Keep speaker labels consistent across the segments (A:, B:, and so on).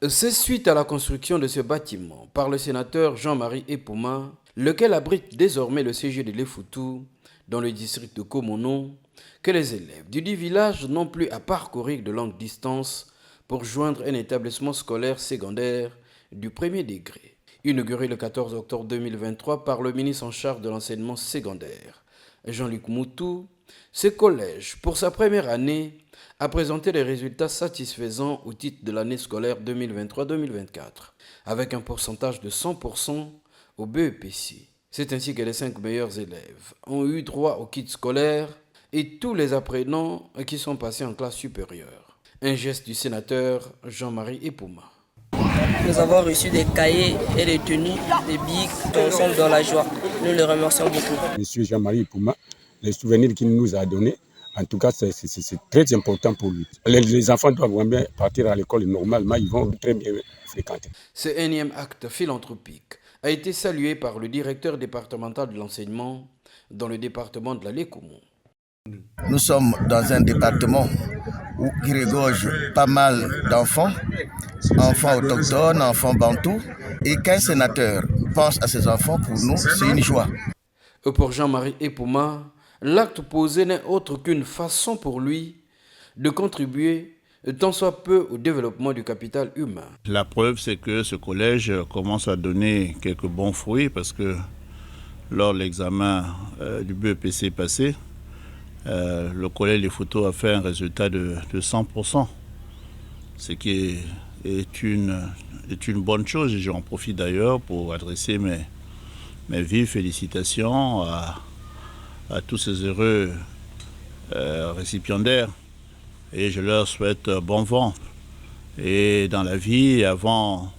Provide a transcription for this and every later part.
A: C'est suite à la construction de ce bâtiment par le sénateur Jean-Marie Epouma, lequel abrite désormais le CG de Lefoutou, dans le district de Komono, que les élèves du dit village n'ont plus à parcourir de longues distances pour joindre un établissement scolaire secondaire du premier degré. Inauguré le 14 octobre 2023 par le ministre en charge de l'enseignement secondaire, Jean-Luc Moutou, ce collège, pour sa première année, a présenté des résultats satisfaisants au titre de l'année scolaire 2023-2024, avec un pourcentage de 100% au BEPC. C'est ainsi que les 5 meilleurs élèves ont eu droit au kit scolaire et tous les apprenants qui sont passés en classe supérieure. Un geste du sénateur Jean-Marie Epouma.
B: Nous avons reçu des cahiers et des tenues, des bics, nous sommes dans la joie. Nous le remercions beaucoup.
C: Monsieur Jean-Marie Epouma, les souvenirs qu'il nous a donnés, en tout cas, c'est très important pour lui. Les enfants doivent bien partir à l'école normalement, ils vont très bien fréquenter.
A: Ce énième acte philanthropique a été salué par le directeur départemental de l'enseignement dans le département de la Lécoumont.
D: Nous sommes dans un département qui regorge pas mal d'enfants, enfants autochtones, enfants bantous, et qu'un sénateur pense à ces enfants, pour nous, c'est une joie.
A: Pour Jean-Marie Epouma, l'acte posé n'est autre qu'une façon pour lui de contribuer tant soit peu au développement du capital humain.
E: La preuve, c'est que ce collège commence à donner quelques bons fruits parce que lors de l'examen du BEPC passé, le collège Lefoutou a fait un résultat de 100%, ce qui est une bonne chose. J'en profite d'ailleurs pour adresser mes vives félicitations à tous ces heureux récipiendaires et je leur souhaite bon vent. Et dans la vie, avant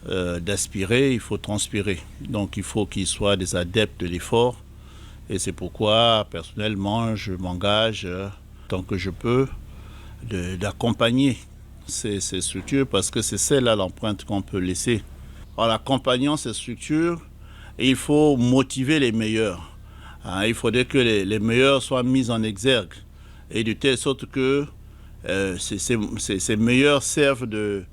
E: d'aspirer, il faut transpirer. Donc il faut qu'ils soient des adeptes de l'effort. Et c'est pourquoi, personnellement, je m'engage, tant que je peux, d'accompagner ces structures, parce que c'est celle-là l'empreinte qu'on peut laisser. En accompagnant ces structures, il faut motiver les meilleurs. Il faudrait que les meilleurs soient mis en exergue, et de telle sorte que ces meilleurs servent de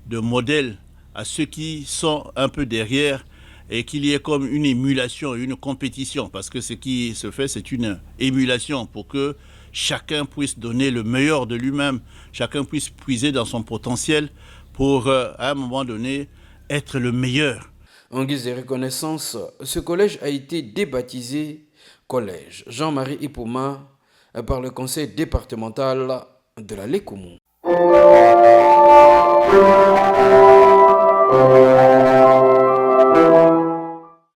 E: modèle à ceux qui sont un peu derrière, et qu'il y ait comme une émulation, une compétition, parce que ce qui se fait, c'est une émulation pour que chacun puisse donner le meilleur de lui-même, chacun puisse puiser dans son potentiel pour, à un moment donné, être le meilleur.
A: En guise de reconnaissance, ce collège a été débaptisé Collège Jean-Marie Epouma par le conseil départemental de la Lécoumont.